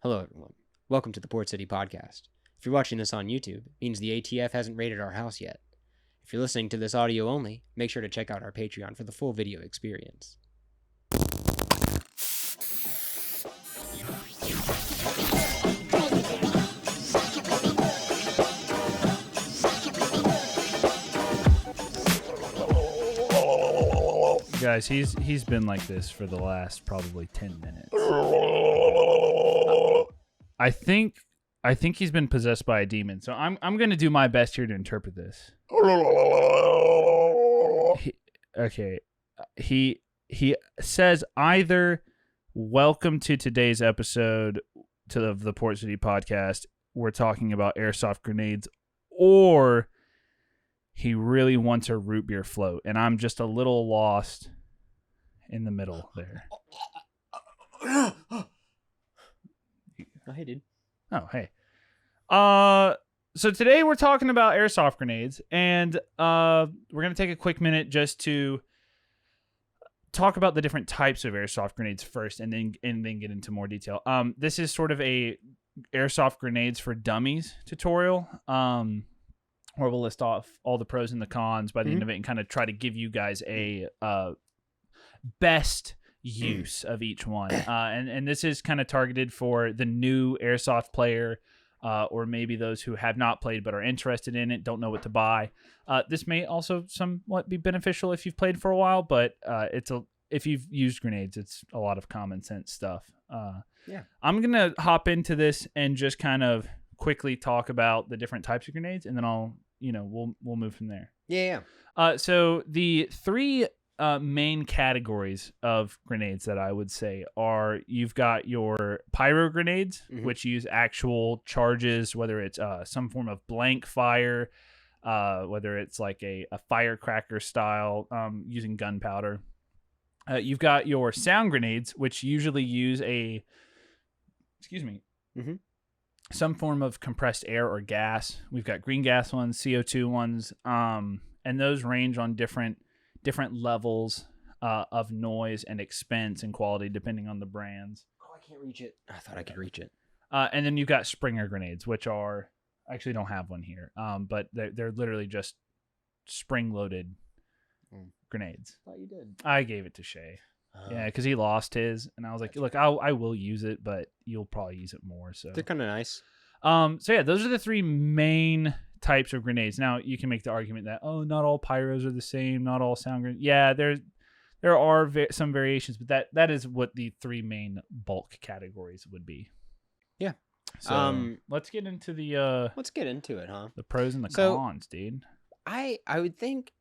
Hello, everyone. Welcome to the Port City Podcast. If you're watching this on YouTube, it means the ATF hasn't raided our house yet. If you're listening to this audio only, make sure to check out our Patreon for the full video experience. Guys, he's been like this for the last probably 10 minutes. I think he's been possessed by a demon. So I'm going to do my best here to interpret this. He says either welcome to today's episode of the Port City Podcast. We're talking about airsoft grenades, or he really wants a root beer float, and I'm just a little lost in the middle there. Oh, hey, dude. Oh, hey. So today we're talking about airsoft grenades, and we're going to take a quick minute just to talk about the different types of airsoft grenades first, and then get into more detail. This is sort of a airsoft grenades for dummies tutorial. Where we'll list off all the pros and the cons by the end of it and kind of try to give you guys a best use of each one. And this is kind of targeted for the new airsoft player or maybe those who have not played but are interested in it, don't know what to buy. This may also somewhat be beneficial if you've played for a while, but if you've used grenades, it's a lot of common sense stuff. Yeah. I'm going to hop into this and just kind of quickly talk about the different types of grenades, and then we'll move from there. Yeah. So the three main categories of grenades that I would say are, you've got your pyro grenades, which use actual charges, whether it's some form of blank fire, whether it's like a firecracker style, using gunpowder. You've got your sound grenades, which usually use some form of compressed air or gas. We've got green gas ones, CO2 ones, and those range on different levels of noise and expense and quality depending on the brands. Oh, I can't reach it. I thought I could reach it. And then you've got Springer grenades, which are, I actually don't have one here, but they're literally just spring-loaded grenades. I thought you did. I gave it to Shay. Yeah, because he lost his, and I was like, look, I will use it, but you'll probably use it more. So They're kind of nice. So yeah, those are the three main types of grenades. Now you can make the argument that, not all pyros are the same, not all sound grenades. Yeah, there are some variations, but that is what the three main bulk categories would be. Yeah. So let's get into the let's get into it, huh? the pros and the cons, dude. I would think.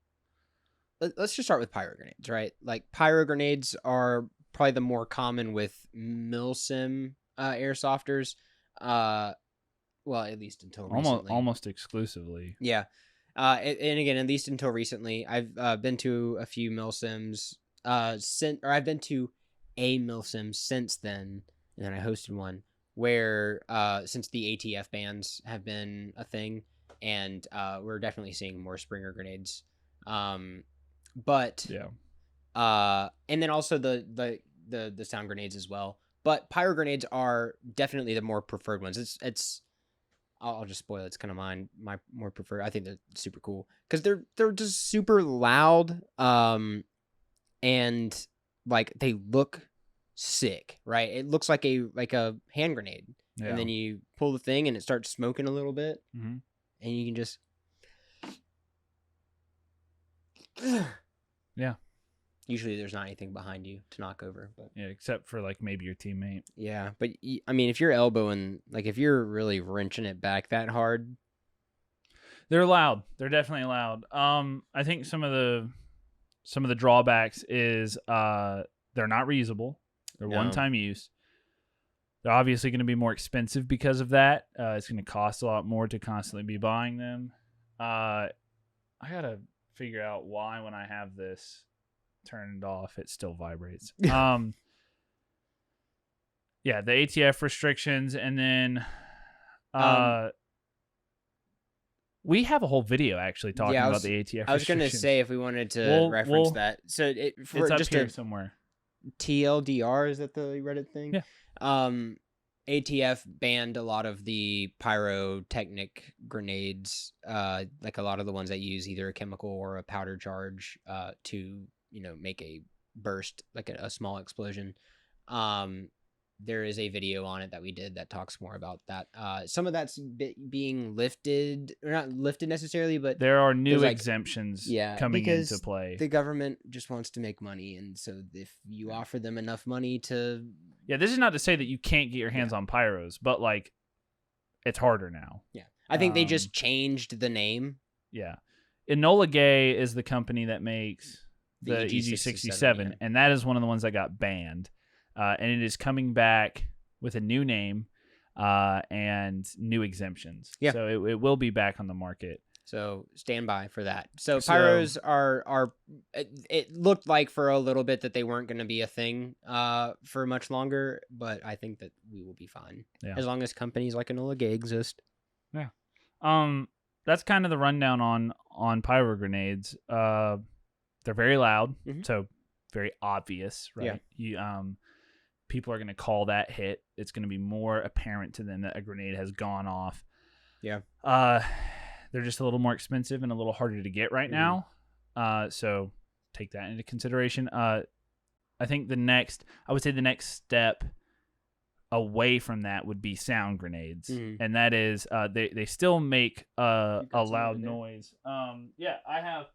Let's just start with pyro grenades, right? Like, pyro grenades are probably the more common with milsim airsofters. Well, at least until recently. Almost exclusively. Yeah. And again, at least until recently, I've been to a few milsims. I've been to a milsim since then, and then I hosted one where since the ATF bans have been a thing, and we're definitely seeing more Springer grenades. But yeah, and then also the sound grenades as well. But pyro grenades are definitely the more preferred ones. I'll just spoil it. It's kind of my more preferred. I think they're super cool because they're just super loud. And like, they look sick, right? It looks like a hand grenade, and then you pull the thing and it starts smoking a little bit, and you can just. Yeah. Usually there's not anything behind you to knock over, but yeah, except for like maybe your teammate. Yeah, but I mean, if you're elbowing, like if you're really wrenching it back that hard, they're loud. They're definitely loud. I think some of the drawbacks is they're not reusable. They're one-time use. They're obviously going to be more expensive because of that. It's going to cost a lot more to constantly be buying them. I gotta figure out why when I have this turned off it still vibrates. Yeah, the ATF restrictions, and then we have a whole video actually talking about the ATF I was going to say if we wanted to reference that. So it's up here somewhere. TLDR, is that the Reddit thing? Yeah. ATF banned a lot of the pyrotechnic grenades, like a lot of the ones that use either a chemical or a powder charge to, make a burst, like a small explosion. There is a video on it that we did that talks more about that. Some of that's being lifted, or not lifted necessarily, but there are new like, exemptions yeah, coming because into play. the government just wants to make money, and so if you offer them enough money to, this is not to say that you can't get your hands on pyros, but like, it's harder now. Yeah, I think they just changed the name. Yeah, Enola Gay is the company that makes the EG67, and that is one of the ones that got banned. And it is coming back with a new name and new exemptions. Yeah. So it will be back on the market. So stand by for that. So pyros are it looked like for a little bit that they weren't going to be a thing for much longer, but I think that we will be fine as long as companies like Enola Gay exist. Yeah. That's kind of the rundown on pyro grenades. They're very loud, so very obvious, right? Yeah. People are going to call that hit. It's going to be more apparent to them that a grenade has gone off. Yeah. They're just a little more expensive and a little harder to get right now. So take that into consideration. I think the next step away from that would be sound grenades. And that is, they still make a loud noise. I have,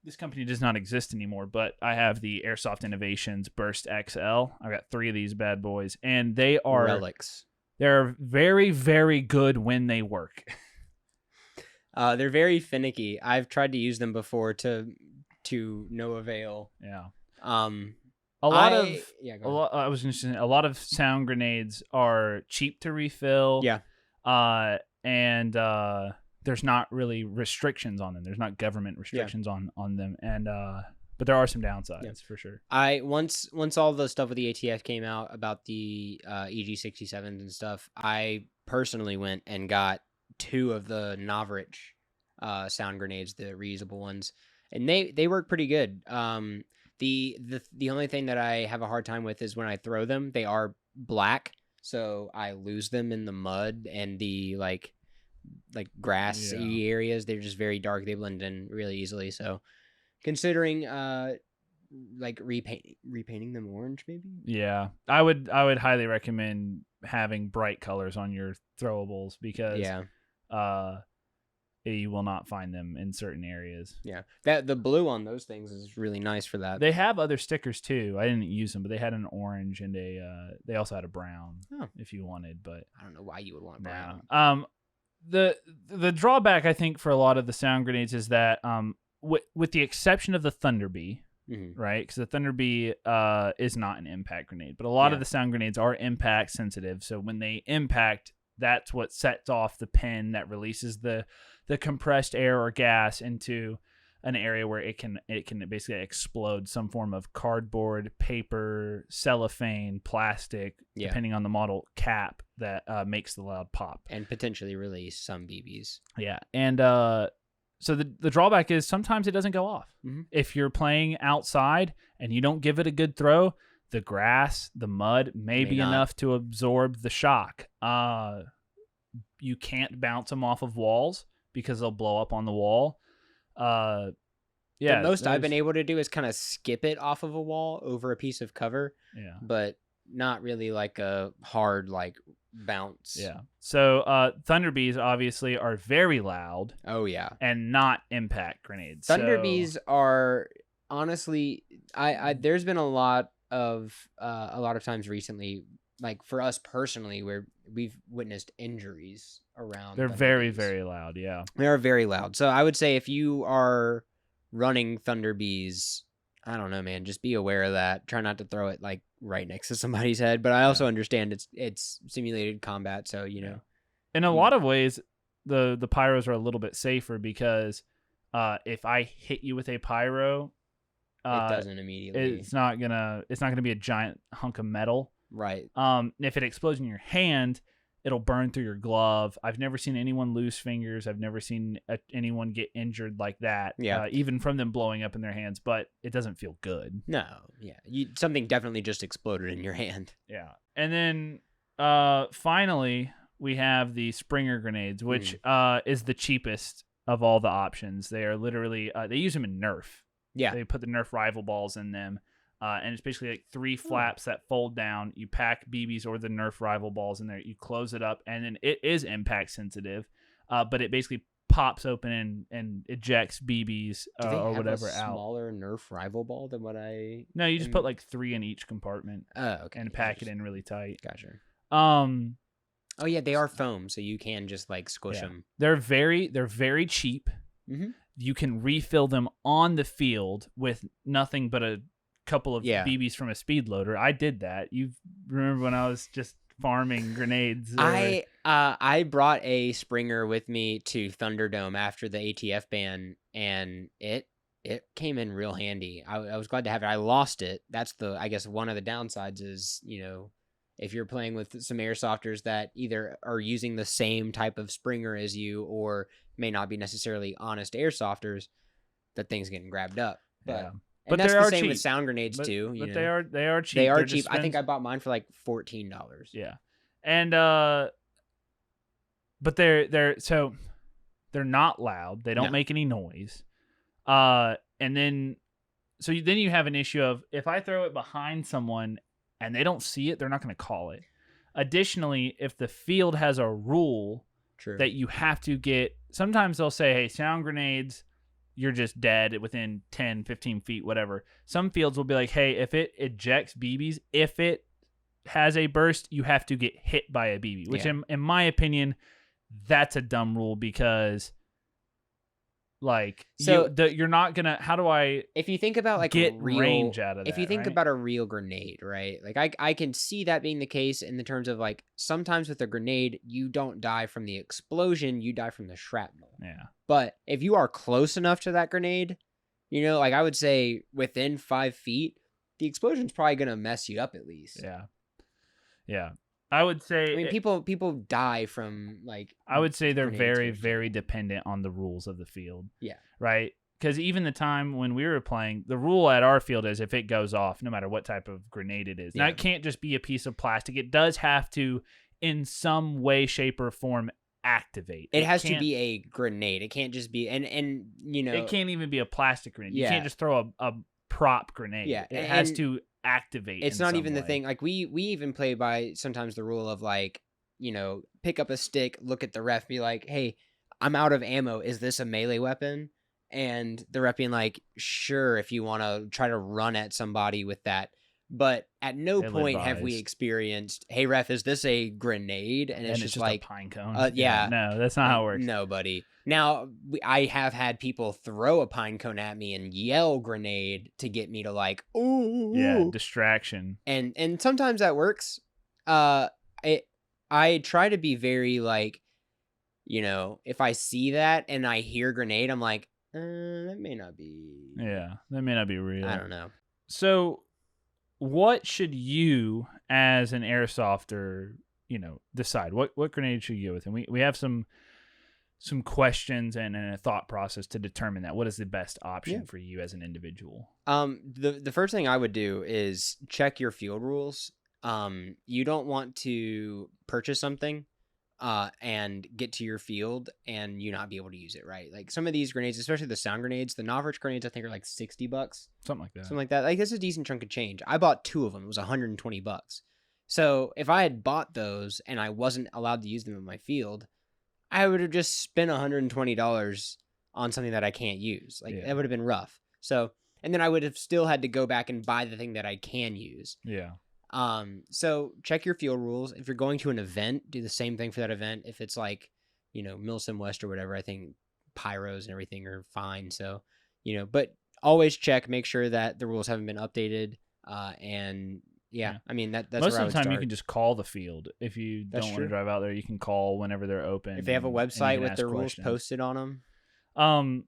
this company does not exist anymore, but I have the Airsoft Innovations Burst XL. I've got 3 of these bad boys, and they are relics. They're very, very good when they work. They're very finicky. I've tried to use them before to no avail. Yeah. A lot of sound grenades are cheap to refill. Yeah. And there's not really restrictions on them. There's not government restrictions on them, and but there are some downsides for sure. I once all the stuff with the ATF came out about the EG67s and stuff, I personally went and got 2 of the Novrich sound grenades, the reusable ones, and they work pretty good. The only thing that I have a hard time with is when I throw them, they are black, so I lose them in the mud and the like grassy areas. They're just very dark. They blend in really easily. So considering like repainting them orange, maybe. Yeah, I would highly recommend having bright colors on your throwables because you will not find them in certain areas. Yeah, that the blue on those things is really nice for that. They have other stickers too. I didn't use them, but they had an orange and they also had a brown if you wanted. But I don't know why you would want brown. The drawback I think for a lot of the sound grenades is that with the exception of the Thunder Bee, right? Because the Thunder Bee is not an impact grenade, but a lot of the sound grenades are impact sensitive. So when they impact, that's what sets off the pin that releases the compressed air or gas into an area where it can basically explode some form of cardboard, paper, cellophane, plastic, depending on the model, cap that makes the loud pop and potentially release some BBs. Yeah, and so the drawback is sometimes it doesn't go off. If you're playing outside and you don't give it a good throw, the grass, the mud may be enough to absorb the shock. You can't bounce them off of walls because they'll blow up on the wall. The most I've been able to do is kind of skip it off of a wall over a piece of cover. Yeah, but not really like a hard bounce. Yeah. So Thunder Bees obviously are very loud. Oh yeah, and not impact grenades. Thunder Bees are honestly, I there's been a lot of times recently, like for us personally, where we've witnessed injuries around. They're very, very loud. Yeah, they are very loud. So I would say if you are running Thunder Bees, I don't know, man, just be aware of that. Try not to throw it like right next to somebody's head. But I also understand it's simulated combat, so you know. In a lot of ways, the pyros are a little bit safer because if I hit you with a pyro, it doesn't immediately. It's not gonna be a giant hunk of metal. Right. If it explodes in your hand, it'll burn through your glove. I've never seen anyone lose fingers. I've never seen anyone get injured like that. Yeah. Even from them blowing up in their hands, but it doesn't feel good. No. Yeah. Something definitely just exploded in your hand. Yeah. And then finally, we have the Springer grenades, which is the cheapest of all the options. They are literally they use them in Nerf. Yeah. They put the Nerf rival balls in them, and it's basically like 3 flaps that fold down. You pack BBs or the Nerf rival balls in there. You close it up, and then it is impact sensitive, but it basically pops open and ejects BBs Do they or have whatever a out. smaller Nerf rival ball than what I? No, you just put like 3 in each compartment. Oh, okay. And pack it in really tight. Gotcha. Oh yeah, they are foam, so you can just like squish them. They're very cheap. Mm-hmm. You can refill them on the field with nothing but a couple of BBs from a speed loader. I did that. You remember when I was just farming grenades? I brought a Springer with me to Thunderdome after the ATF ban, and it came in real handy. I was glad to have it. I lost it. That's I guess one of the downsides is, if you're playing with some airsofters that either are using the same type of Springer as you or may not be necessarily honest airsofters, that thing's getting grabbed up. But that's the same with sound grenades too. But they are cheap. They are cheap. I think I bought mine for like $14. Yeah, and but they're not loud. They don't make any noise. And then then you have an issue of if I throw it behind someone and they don't see it, they're not going to call it. Additionally, if the field has a rule that you have to get, sometimes they'll say, hey, sound grenades, you're just dead within 10, 15 feet, whatever. Some fields will be like, hey, if it ejects BBs, if it has a burst, you have to get hit by a BB, which in my opinion, that's a dumb rule because you're not gonna. How do I? If you think about like get range out of that, if you think about a real grenade, right? Like I can see that being the case in the terms of like sometimes with a grenade you don't die from the explosion, you die from the shrapnel. Yeah. But if you are close enough to that grenade, like I would say within 5 feet, the explosion's probably gonna mess you up at least. Yeah. Yeah. I would say. I mean, people die from like. I would say they're very, very dependent on the rules of the field. Yeah. Right. Because even the time when we were playing, the rule at our field is if it goes off, no matter what type of grenade it is. Now, it can't just be a piece of plastic. It does have to, in some way, shape, or form, activate. It has to be a grenade. It can't just be, and it can't even be a plastic grenade. You can't just throw a prop grenade. Yeah. It has to activate. It's not even the thing. Like we even play by sometimes the rule of like, pick up a stick, look at the ref, be like, hey, I'm out of ammo. Is this a melee weapon? And the ref being like, sure, if you want to try to run at somebody with that. But at no point have we experienced, hey, ref, is this a grenade? And it's just like a pine cone. No, that's not how it works. No, buddy. Now, I have had people throw a pine cone at me and yell grenade to get me to like, ooh. Yeah, distraction. And sometimes that works. I try to be very like, if I see that and I hear grenade, I'm like, that may not be. Yeah, that may not be real. I don't know. So what should you as an airsofter, decide? What grenade should you go with? And we have some questions and a thought process to determine that. What is the best option for you as an individual? The first thing I would do is check your field rules. You don't want to purchase something and get to your field and you not be able to use it, right? Like some of these grenades, especially the sound grenades, the novice grenades, I think are like $60. Something like that. Something like that. Like that's a decent chunk of change. I bought 2 of them. It was $120. So if I had bought those and I wasn't allowed to use them in my field, I would have just spent $120 on something that I can't use. Like that would have been rough. So, and then I would have still had to go back and buy the thing that I can use. Yeah. So check your field rules. If you're going to an event, do the same thing for that event. If it's like, Milsim West or whatever, I think Pyros and everything are fine. So, but always check, make sure that the rules haven't been updated. And I mean, that's most where of the time you can just call the field. If you That's don't want to drive out there, you can call whenever they're open. If they have a website with their rules posted on them.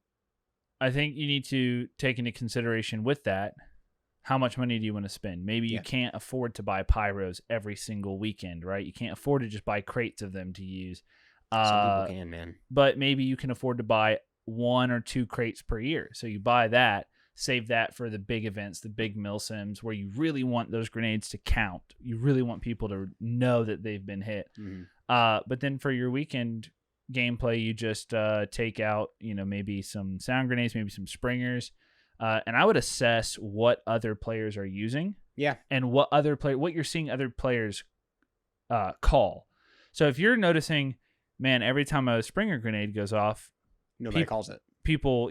I think you need to take into consideration with that, how much money do you want to spend? Maybe you can't afford to buy Pyros every single weekend, right? You can't afford to just buy crates of them to use. Some people can, man. But maybe you can afford to buy 1 or 2 crates per year. So you buy that, save that for the big events, the big milsims, where you really want those grenades to count. You really want people to know that they've been hit. Mhm. But then for your weekend gameplay, you just take out, maybe some sound grenades, maybe some springers. And I would assess what other players are using. Yeah. And what you're seeing other players call. So if you're noticing, man, every time a springer grenade goes off, Nobody calls it. People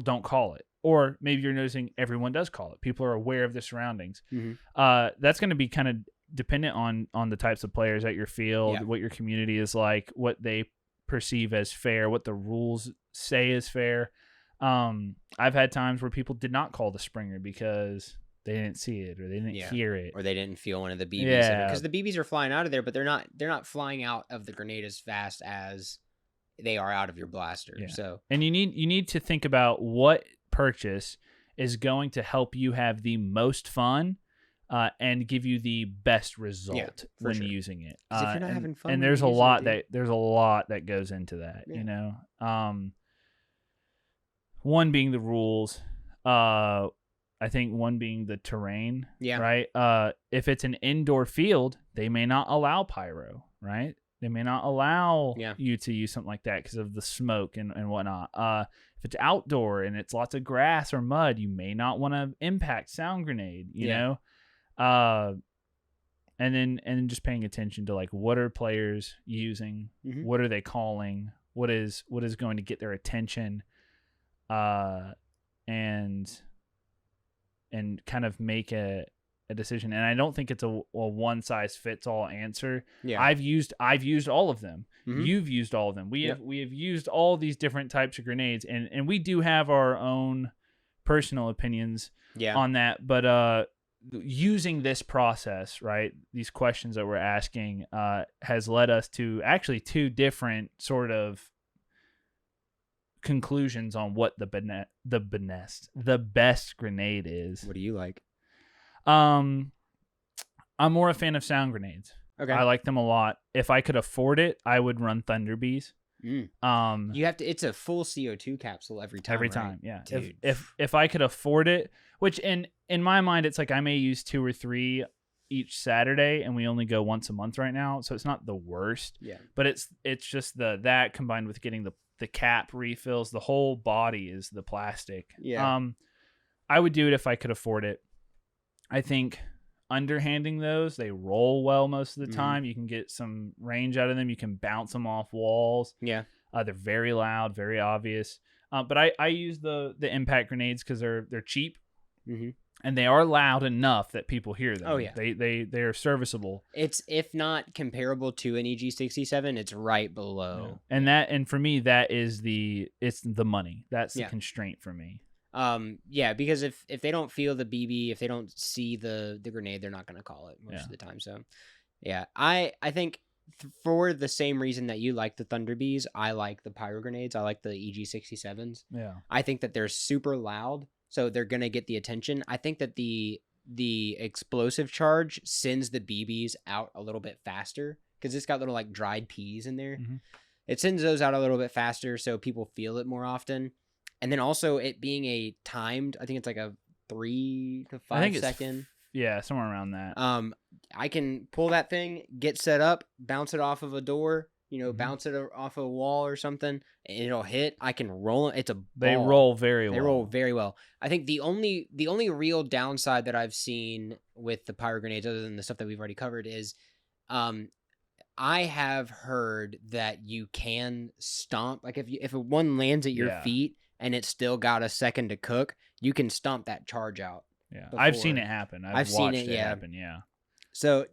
don't call it. Or maybe you're noticing everyone does call it. People are aware of the surroundings. Mm-hmm. That's going to be kind of dependent on the types of players at your field, what your community is like, what they perceive as fair, what the rules say is fair. I've had times where people did not call the springer because they didn't see it or they didn't hear it, or they didn't feel one of the BBs. Yeah, because the BBs are flying out of there, but they're not flying out of the grenade as fast as they are out of your blaster. Yeah. So, and you need to think about what purchase is going to help you have the most fun and give you the best result when using it. If you're not having fun, and there's a lot that goes into that. One being the rules. I think one being the terrain. Yeah. Right. If it's an indoor field, they may not allow pyro. Right. They may not allow you to use something like that because of the smoke and whatnot. If it's outdoor and it's lots of grass or mud, you may not want to impact sound grenade, you know? And then just paying attention to like, what are players using? Mm-hmm. What are they calling? What is going to get their attention? And kind of make a decision. And I don't think it's a one size fits all answer. Yeah. I've used all of them. Mm-hmm. You've used all of them. We have used all these different types of grenades, and we do have our own personal opinions on that. But using this process, right, these questions that we're asking has led us to actually two different sort of conclusions on what the best grenade is. What do you like? I'm more a fan of sound grenades. Okay. I like them a lot. If I could afford it, I would run Thunder Bees. You have to. It's a full CO2 capsule every time. Every time, yeah. Dude. If I could afford it, which in my mind, it's like I may use 2 or 3 each Saturday, and we only go once a month right now, so it's not the worst. Yeah. But it's just that combined with getting the cap refills, the whole body is the plastic. Yeah. I would do it if I could afford it. I think underhanding those, they roll well most of the time. You can get some range out of them. You can bounce them off walls. Yeah. They're very loud, very obvious. But I use the impact grenades because they're cheap, and they are loud enough that people hear them. Oh yeah, they are serviceable. It's, if not comparable to an EG67, it's right below. Yeah. And for me, it's the money. That's the constraint for me. Because if they don't feel the BB, if they don't see the grenade, they're not going to call it most of the time. So yeah, I think for the same reason that you like the Thunder Bees, I like the Pyro grenades. I like the EG67s. Yeah. I think that they're super loud, so they're going to get the attention. I think that the explosive charge sends the BBs out a little bit faster because it's got little like dried peas in there. Mm-hmm. It sends those out a little bit faster so people feel it more often. And then also it being a timed, I think it's like a 3 to 5 second. Somewhere around that. I can pull that thing, get set up, bounce it off of a door, bounce it off a wall or something, and it'll hit. I can roll it. It's a ball. They roll very well. They roll very well. I think the only real downside that I've seen with the Pyro grenades, other than the stuff that we've already covered, is I have heard that you can stomp. Like if one lands at your feet and it's still got a second to cook, you can stomp that charge out. Yeah, before. I've seen it happen. I've watched it happen. Yeah. So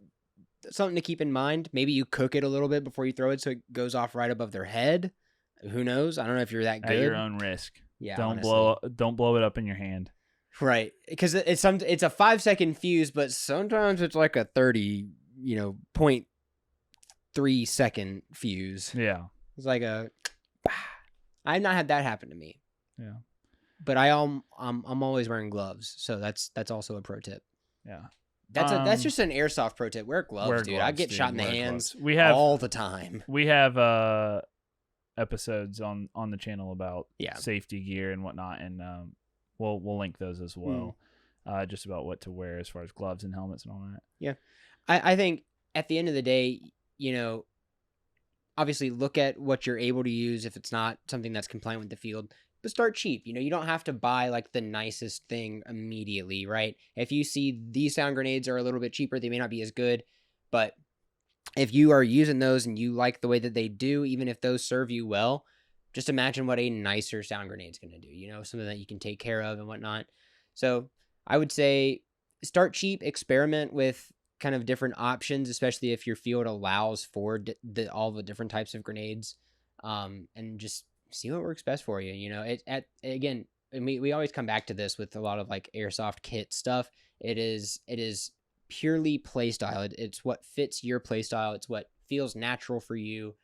something to keep in mind. Maybe you cook it a little bit before you throw it, so it goes off right above their head. Who knows? I don't know if you're that good. At your own risk. Yeah. Don't blow it up in your hand. Right, because it's a 5-second fuse, but sometimes it's like a 30, 0.3 second fuse. Yeah. It's like I've not had that happen to me. Yeah. But I'm always wearing gloves, so that's also a pro tip. Yeah. That's just an airsoft pro tip. Wear gloves, dude. I get shot in the hands all the time. We have episodes on the channel about safety gear and whatnot, and we'll link those as well. Just about what to wear as far as gloves and helmets and all that. Yeah. I think at the end of the day, obviously look at what you're able to use if it's not something that's compliant with the field. But start cheap. You don't have to buy like the nicest thing immediately, right? If you see these sound grenades are a little bit cheaper, they may not be as good, but if you are using those and you like the way that they do, even if those serve you well, just imagine what a nicer sound grenade is going to do, something that you can take care of and whatnot. So I would say start cheap, experiment with kind of different options, especially if your field allows for all the different types of grenades, and just see what works best for you. Again, we always come back to this with a lot of like airsoft kit stuff. It is purely play style. It's what fits your play style. It's what feels natural for you.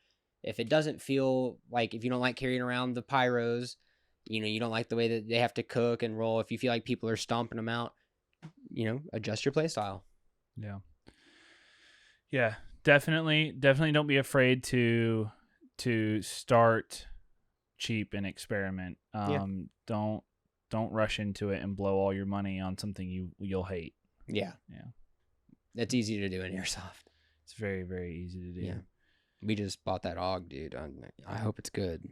If it doesn't feel like, if you don't like carrying around the pyros, you don't like the way that they have to cook and roll, if you feel like people are stomping them out, adjust your play style. Yeah, definitely don't be afraid to start cheap and experiment. Don't rush into it and blow all your money on something you'll hate. Yeah. That's easy to do in airsoft. It's very, very easy to do. Yeah. We just bought that AUG, dude. I hope it's good.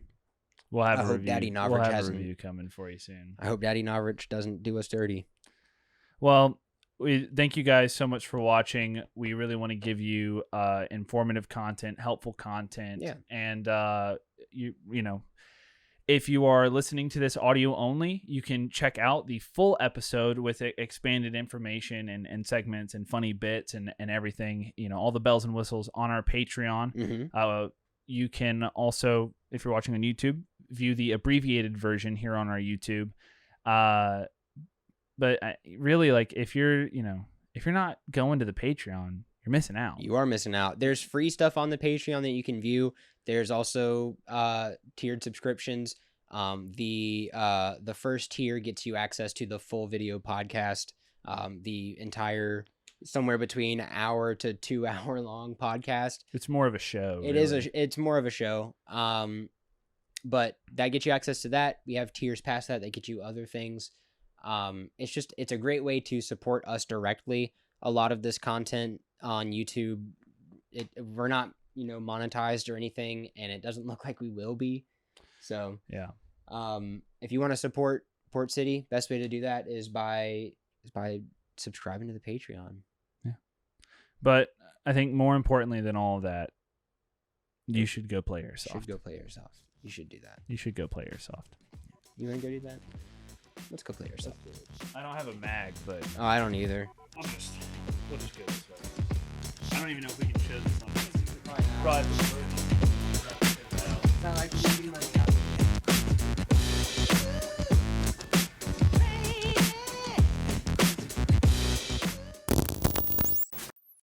I hope Daddy Novrich has a review coming for you soon. I hope Daddy Novrich doesn't do us dirty. Well, we thank you guys so much for watching. We really want to give you informative content, helpful content. Yeah. And if you are listening to this audio only, you can check out the full episode with expanded information and segments and funny bits and everything, all the bells and whistles on our Patreon. Mm-hmm. You can also, if you're watching on YouTube, view the abbreviated version here on our YouTube. But really, like, if you're not going to the Patreon, you're missing out. You are missing out. There's free stuff on the Patreon that you can view. There's also tiered subscriptions. The first tier gets you access to the full video podcast, the entire somewhere between an hour to 2 hour long podcast. It's more of a show. It's more of a show. But that gets you access to that. We have tiers past that get you other things. It's a great way to support us directly. A lot of this content on YouTube, we're not, monetized or anything, and it doesn't look like we will be. So yeah. If you want to support Port City, best way to do that is by subscribing to the Patreon. Yeah. But I think more importantly than all of that, you should go play Airsoft. You should do that. You should go play Airsoft. You want to go do that? Let's go play Airsoft. I don't have a mag, but... Oh, I don't either. We'll just go this way. I don't even know if we can show this on this. Probably.